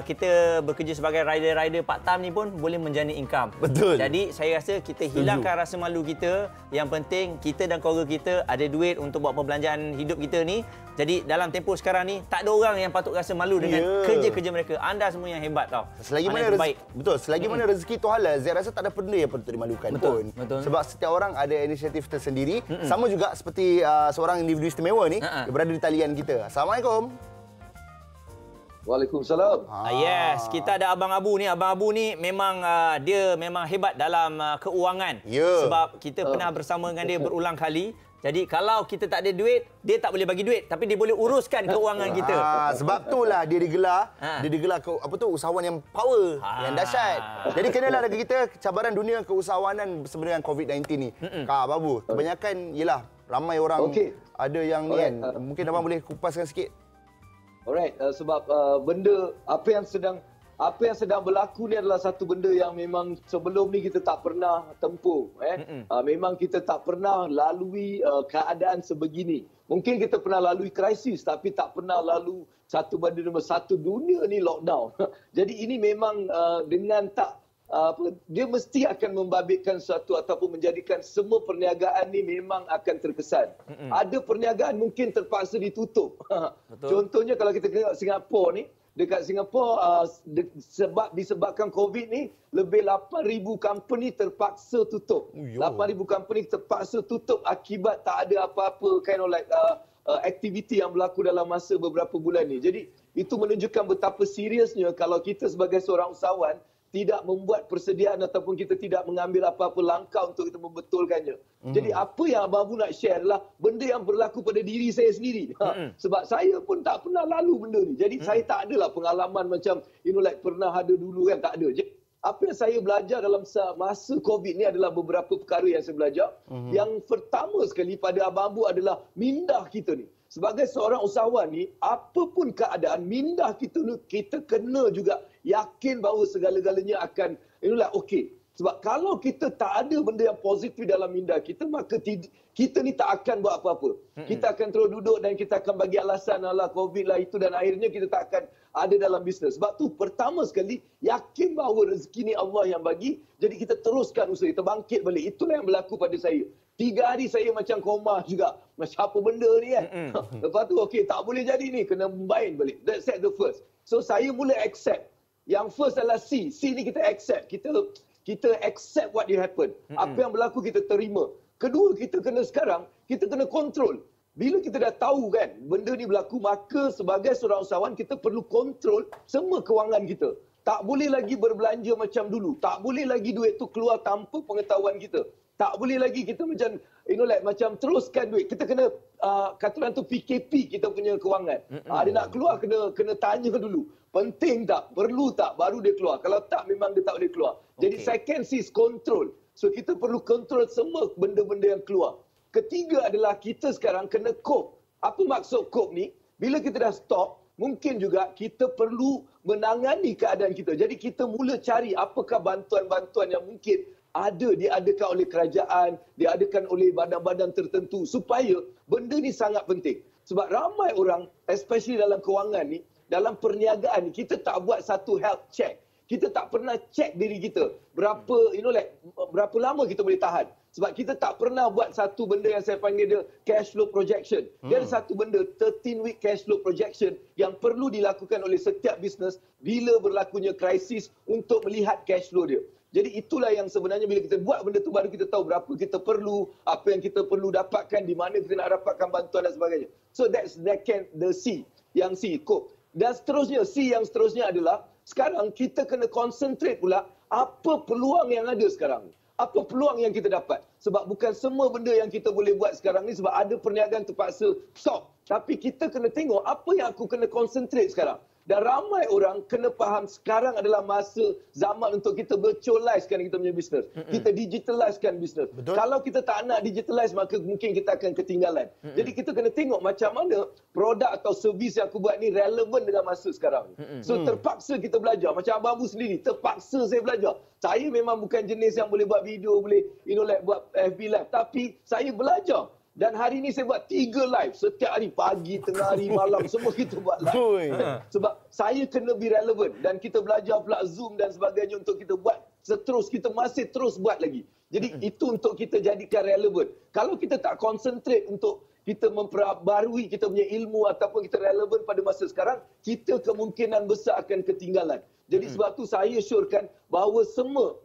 Kita bekerja sebagai rider-rider part time ni pun boleh menjana income. Betul. Jadi saya rasa kita hilangkan rasa malu kita. Yang penting kita dan keluarga kita ada duit untuk buat perbelanjaan hidup kita ni. Jadi dalam tempoh sekarang ni tak ada orang yang patut rasa malu dengan kerja-kerja mereka. Anda semua yang hebat tau. Selagi mana selagi mana rezeki tu halal, saya rasa tak ada benda yang patut dimalukan pun. Betul. Sebab setiap orang ada inisiatif tersendiri. Sama juga seperti seorang individu istimewa ni yang berada di talian kita. Assalamualaikum. Waalaikumsalam. Yes, kita ada Abang Abu ni. Abang Abu ni memang dia memang hebat dalam keuangan. Sebab kita pernah bersama dengan dia berulang kali. Jadi kalau kita tak ada duit, dia tak boleh bagi duit, tapi dia boleh uruskan keuangan kita. Sebab itulah dia digelar, usahawan yang power, yang dahsyat. Jadi kenalah dengan kita cabaran dunia keusahawanan bersama dengan COVID-19 ni. Kak Babu, kebanyakan ialah ramai orang ada yang ni kan. Mungkin abang boleh kupaskan sikit. Alright, sebab benda apa yang sedang berlaku ni adalah satu benda yang memang sebelum ni kita tak pernah tempuh. Memang kita tak pernah lalui keadaan sebegini. Mungkin kita pernah lalui krisis tapi tak pernah lalu satu benda nombor satu dunia ni lockdown. Jadi ini memang dengan dia mesti akan membabitkan sesuatu ataupun menjadikan semua perniagaan ni memang akan terkesan. Ada perniagaan mungkin terpaksa ditutup. Contohnya kalau kita tengok Singapura ni, dekat Singapura disebabkan COVID ni lebih 8,000 company terpaksa tutup. 8,000 company terpaksa tutup akibat tak ada apa-apa aktiviti yang berlaku dalam masa beberapa bulan ni. Jadi itu menunjukkan betapa seriusnya kalau kita sebagai seorang usahawan tidak membuat persediaan ataupun kita tidak mengambil apa-apa langkah untuk kita membetulkannya. Jadi apa yang Abang Abu nak share adalah benda yang berlaku pada diri saya sendiri. Sebab saya pun tak pernah lalu benda ni. Jadi saya tak adalah pengalaman macam pernah ada dulu kan, tak ada. Jadi, apa yang saya belajar dalam masa COVID ni adalah beberapa perkara yang saya belajar. Yang pertama sekali pada Abang Abu adalah mindah kita ni. Sebagai seorang usahawan ni, apapun keadaan, mindah kita kena juga yakin bahawa segala-galanya akan okey. Sebab kalau kita tak ada benda yang positif dalam minda kita, maka kita ni tak akan buat apa-apa. Kita akan terus duduk dan kita akan bagi alasan alah COVID lah itu dan akhirnya kita tak akan ada dalam bisnes. Sebab tu pertama sekali yakin bahawa rezeki ni Allah yang bagi, jadi kita teruskan usaha, kita bangkit balik. Itulah yang berlaku pada saya. 3 hari saya macam koma juga. Macam apa benda ni kan. Lepas tu okey tak boleh jadi ni, kena main balik. That's the first. So saya mula accept. Yang first adalah C. C ni kita accept. Kita accept what will happen. Apa yang berlaku kita terima. Kedua, kita kena kontrol. Bila kita dah tahu kan benda ni berlaku, maka sebagai seorang usahawan kita perlu kontrol semua kewangan kita. Tak boleh lagi berbelanja macam dulu. Tak boleh lagi duit tu keluar tanpa pengetahuan kita. Tak boleh lagi kita macam teruskan duit. Kita kena kata orang tu PKP kita punya kewangan. Dia nak keluar kena tanya dulu. Penting tak? Perlu tak? Baru dia keluar. Kalau tak memang dia tak boleh keluar. Jadi second is control. So kita perlu control semua benda-benda yang keluar. Ketiga adalah kita sekarang kena cope. Apa maksud cope ni? Bila kita dah stop, mungkin juga kita perlu menangani keadaan kita. Jadi kita mula cari apakah bantuan-bantuan yang mungkin diadakan oleh kerajaan, diadakan oleh badan-badan tertentu supaya benda ni sangat penting. Sebab ramai orang, especially dalam kewangan ni, dalam perniagaan ni, kita tak buat satu health check. Kita tak pernah check diri kita. Berapa lama kita boleh tahan. Sebab kita tak pernah buat satu benda yang saya panggil dia cash flow projection. Dia ada satu benda, 13-week cash flow projection yang perlu dilakukan oleh setiap bisnes bila berlakunya krisis untuk melihat cash flow dia. Jadi itulah yang sebenarnya bila kita buat benda tu baru kita tahu berapa kita perlu, apa yang kita perlu dapatkan, di mana kita nak dapatkan bantuan dan sebagainya. So that's the C, yang C, cope. Dan seterusnya, C yang seterusnya adalah sekarang kita kena concentrate pula apa peluang yang ada sekarang. Apa peluang yang kita dapat. Sebab bukan semua benda yang kita boleh buat sekarang ni sebab ada perniagaan terpaksa stop. Tapi kita kena tengok apa yang aku kena concentrate sekarang. Dan ramai orang kena faham sekarang adalah masa zaman untuk kita virtualizekan kita punya bisnes. Kita digitalizekan bisnes. Kalau kita tak nak digitalize, maka mungkin kita akan ketinggalan. Jadi kita kena tengok macam mana produk atau servis yang aku buat ni relevan dengan masa sekarang. So terpaksa kita belajar. Macam Abang Abu sendiri, terpaksa saya belajar. Saya memang bukan jenis yang boleh buat video, boleh buat FB Live. Tapi saya belajar. Dan hari ni saya buat 3 live. Setiap hari, pagi, tengah hari, malam, semua kita buat live. Sebab saya kena be relevant. Dan kita belajar pula Zoom dan sebagainya untuk kita buat. Kita masih terus buat lagi. Jadi itu untuk kita jadikan relevan. Kalau kita tak concentrate untuk kita memperbarui kita punya ilmu ataupun kita relevan pada masa sekarang, kita kemungkinan besar akan ketinggalan. Jadi sebab tu saya syorkan bahawa semua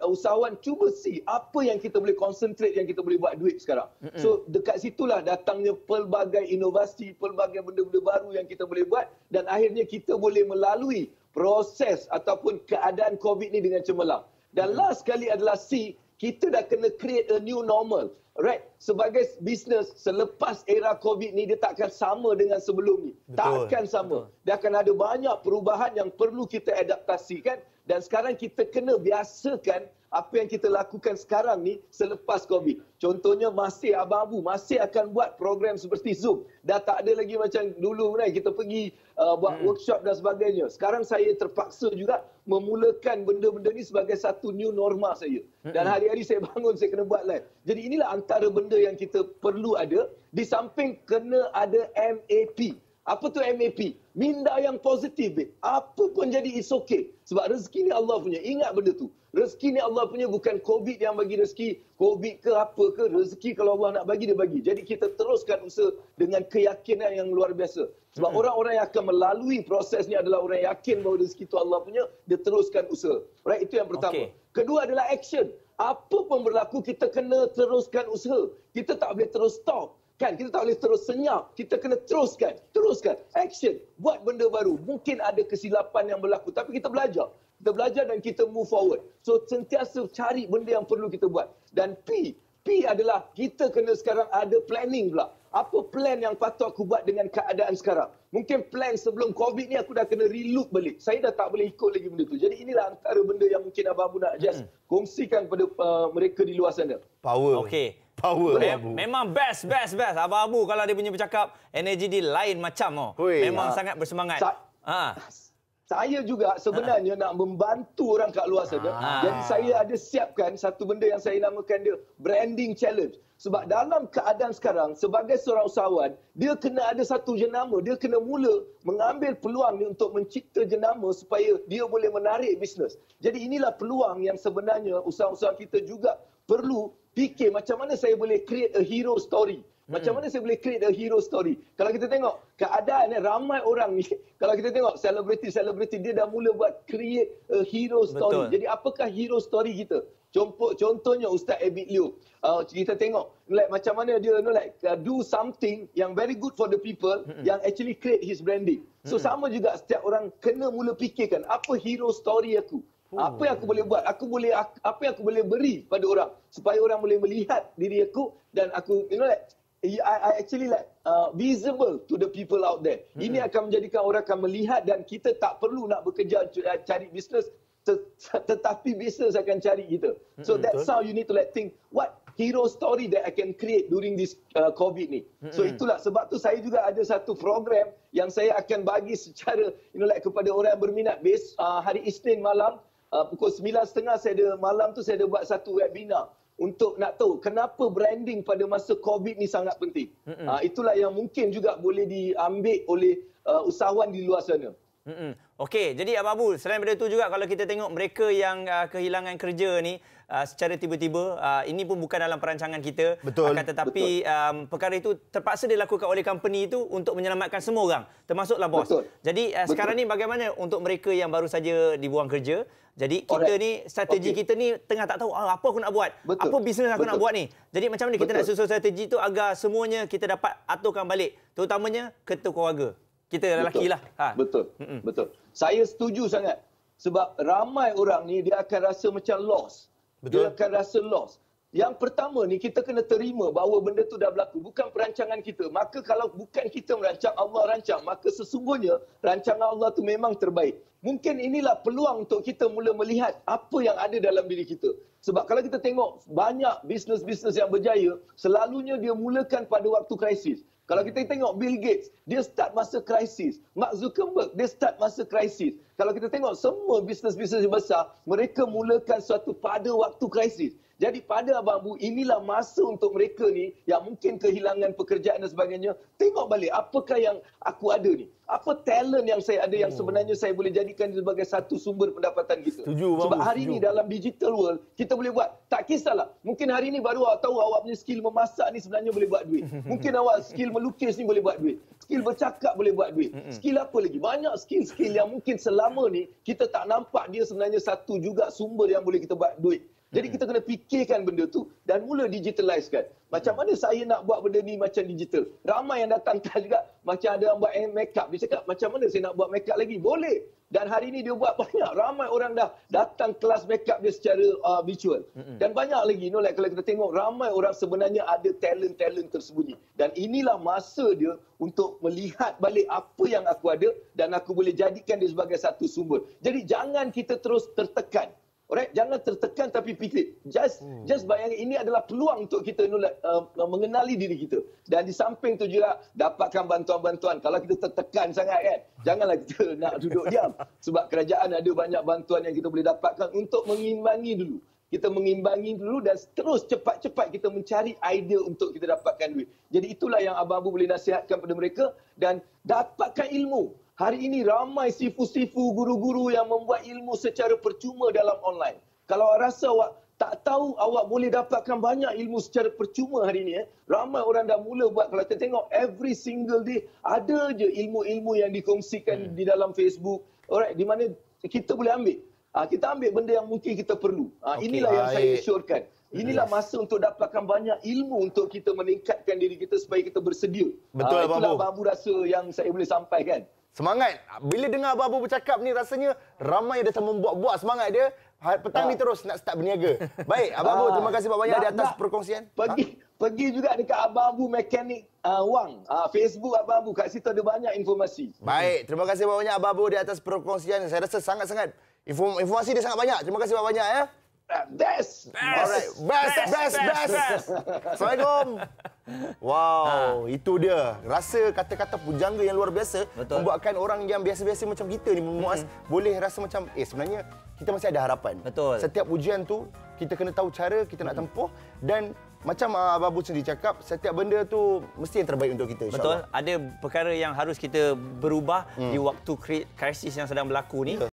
usahawan cuba see apa yang kita boleh concentrate, yang kita boleh buat duit sekarang. So dekat situlah datangnya pelbagai inovasi, pelbagai benda-benda baru yang kita boleh buat dan akhirnya kita boleh melalui proses ataupun keadaan COVID ni dengan cemerlang. Dan last sekali adalah C, kita dah kena create a new normal. Right? Sebagai bisnes, selepas era COVID ni, dia takkan sama dengan sebelum ni. Takkan sama. Dia akan ada banyak perubahan yang perlu kita adaptasikan. Dan sekarang kita kena biasakan apa yang kita lakukan sekarang ni selepas COVID. Contohnya masih Abang Abu masih akan buat program seperti Zoom. Dah tak ada lagi macam dulu kan kita pergi buat workshop dan sebagainya. Sekarang saya terpaksa juga memulakan benda-benda ni sebagai satu new norma saya. Dan hari-hari saya bangun saya kena buat live. Jadi inilah antara benda yang kita perlu ada. Di samping kena ada MAP. Apa tu MAP? Minda yang positif. Apa pun jadi it's okay. Sebab rezeki ni Allah punya. Ingat benda tu. Rezeki ni Allah punya, bukan COVID yang bagi rezeki. COVID ke apa ke, rezeki kalau Allah nak bagi, dia bagi. Jadi kita teruskan usaha dengan keyakinan yang luar biasa. Sebab orang-orang yang akan melalui proses ni adalah orang yang yakin bahawa rezeki itu Allah punya, dia teruskan usaha. Right? Itu yang pertama. Kedua adalah action. Apa pun berlaku, kita kena teruskan usaha. Kita tak boleh terus stop. Kan, kita tak boleh terus senyap. Kita kena teruskan. Action. Buat benda baru. Mungkin ada kesilapan yang berlaku. Tapi kita belajar. Kita belajar dan kita move forward. So, sentiasa cari benda yang perlu kita buat. Dan P adalah kita kena sekarang ada planning pula. Apa plan yang patut aku buat dengan keadaan sekarang? Mungkin plan sebelum COVID ni aku dah kena relook balik. Saya dah tak boleh ikut lagi benda tu. Jadi inilah antara benda yang mungkin Abang Abu nak just kongsikan kepada mereka di luar sana. Power. Okey. Power. Memang best. Abang Abu kalau dia punya bercakap, energi dia lain macam. Memang sangat bersemangat. Saya juga sebenarnya nak membantu orang kat luar sana. Jadi saya ada siapkan satu benda yang saya namakan dia branding challenge. Sebab dalam keadaan sekarang, sebagai seorang usahawan, dia kena ada satu jenama. Dia kena mula mengambil peluang ni untuk mencipta jenama supaya dia boleh menarik bisnes. Jadi inilah peluang yang sebenarnya usahawan kita juga perlu fikir macam mana saya boleh create a hero story. Macam mana saya boleh create a hero story? Kalau kita tengok keadaan ramai orang ni, kalau kita tengok selebriti dia dah mula buat create a hero story. Jadi apakah hero story kita? Contohnya Ustaz Abid Liu. Kita tengok macam mana dia do something yang very good for the people yang actually create his branding. So sama juga setiap orang kena mula fikirkan apa hero story aku. Apa yang aku boleh buat? Apa yang aku boleh beri pada orang supaya orang boleh melihat diri aku dan aku I actually visible to the people out there. Ini akan menjadikan orang akan melihat dan kita tak perlu nak bekerja cari bisnes, tetapi bisnes akan cari kita. So that's how you need to think what hero story that I can create during this COVID ni. So itulah sebab tu saya juga ada satu program yang saya akan bagi secara kepada orang yang berminat. Hari Isnin malam pukul 9.30 saya ada buat satu webinar untuk nak tahu kenapa branding pada masa COVID ni sangat penting. Itulah yang mungkin juga boleh diambil oleh usahawan di luar sana. Okey, jadi Abang Abu, selain daripada itu juga kalau kita tengok mereka yang kehilangan kerja ni secara tiba-tiba, ini pun bukan dalam perancangan kita. Akan tetapi perkara itu terpaksa dilakukan oleh company itu untuk menyelamatkan semua orang, termasuklah bos. Jadi sekarang ni bagaimana untuk mereka yang baru saja dibuang kerja? Jadi kita ni, strategi kita ni tengah tak tahu apa aku nak buat. Apa bisnes aku nak buat ni. Jadi macam mana kita nak susun strategi tu agar semuanya kita dapat aturkan balik. Terutamanya ketua keluarga. Kita lelaki lah. Betul. Saya setuju sangat. Sebab ramai orang ni dia akan rasa macam lost. Dia akan rasa lost. Yang pertama ni kita kena terima bahawa benda tu dah berlaku. Bukan perancangan kita. Maka kalau bukan kita merancang, Allah rancang. Maka sesungguhnya rancangan Allah tu memang terbaik. Mungkin inilah peluang untuk kita mula melihat apa yang ada dalam diri kita. Sebab kalau kita tengok banyak bisnes-bisnes yang berjaya, selalunya dia mulakan pada waktu krisis. Kalau kita tengok Bill Gates, dia start masa krisis. Mark Zuckerberg, dia start masa krisis. Kalau kita tengok semua bisnes-bisnes besar, mereka mulakan suatu pada waktu krisis. Jadi pada Abang Abu, inilah masa untuk mereka ni yang mungkin kehilangan pekerjaan dan sebagainya. Tengok balik, apakah yang aku ada ni? Apa talent yang saya ada yang sebenarnya saya boleh jadikan sebagai satu sumber pendapatan kita. Sebab hari ini dalam digital world, kita boleh buat. Tak kisahlah. Mungkin hari ini baru awak tahu awak punya skill memasak ni sebenarnya boleh buat duit. Mungkin awak skill melukis ni boleh buat duit. Skill bercakap boleh buat duit. Skill apa lagi? Banyak skill-skill yang mungkin selama ni kita tak nampak dia sebenarnya satu juga sumber yang boleh kita buat duit. Jadi kita kena fikirkan benda tu dan mula digitalizekan. Macam mana saya nak buat benda ni macam digital? Ramai yang datang juga macam ada yang buat makeup. Dia cakap macam mana saya nak buat makeup lagi? Boleh. Dan hari ini dia buat banyak. Ramai orang dah datang kelas makeup dia secara virtual. Dan banyak lagi. Like kalau kita tengok ramai orang sebenarnya ada talent-talent tersembunyi. Dan inilah masa dia untuk melihat balik apa yang aku ada dan aku boleh jadikan dia sebagai satu sumber. Jadi jangan kita terus tertekan. Alright, jangan tertekan tapi fikir. Just bayangkan ini adalah peluang untuk kita mengenali diri kita. Dan di samping tu juga dapatkan bantuan-bantuan. Kalau kita tertekan sangat kan, janganlah kita nak duduk diam. Sebab kerajaan ada banyak bantuan yang kita boleh dapatkan untuk mengimbangi dulu. Kita mengimbangi dulu dan terus cepat-cepat kita mencari idea untuk kita dapatkan duit. Jadi itulah yang Abang Abu boleh nasihatkan kepada mereka dan dapatkan ilmu. Hari ini ramai sifu-sifu, guru-guru yang membuat ilmu secara percuma dalam online. Kalau awak rasa awak tak tahu, awak boleh dapatkan banyak ilmu secara percuma hari ini. Ramai orang dah mula buat. Kalau kita tengok every single day, ada je ilmu-ilmu yang dikongsikan di dalam Facebook. Alright, di mana kita boleh ambil. Kita ambil benda yang mungkin kita perlu. Inilah yang saya syorkan. Inilah masa untuk dapatkan banyak ilmu untuk kita meningkatkan diri kita supaya kita bersedia. Betul, itulah Abang Abu rasa yang saya boleh sampaikan. Semangat. Bila dengar Abang Abu bercakap ni rasanya ramai yang datang membuat-buat semangat dia. Petang ni terus nak start berniaga. Baik, Abang Abu terima kasih banyak di atas perkongsian. Pergi juga dekat Abang Abu Mekanik Wang. Facebook Abang Abu, kat situ ada banyak informasi. Baik, terima kasih banyak Abang Abu di atas perkongsian. Saya rasa sangat-sangat informasi dia sangat banyak. Terima kasih banyak ya. Best. Alright, best. Assalamualaikum. Wow, itu dia. Rasa kata-kata pujangga yang luar biasa. Betul. Membuatkan orang yang biasa-biasa macam kita ni Muaz boleh rasa macam sebenarnya kita masih ada harapan. Betul. Setiap ujian tu kita kena tahu cara kita nak tempuh dan macam Abang Abu sendiri cakap, setiap benda tu mesti yang terbaik untuk kita, insya-Allah. Betul. Ada perkara yang harus kita berubah di waktu krisis yang sedang berlaku ni.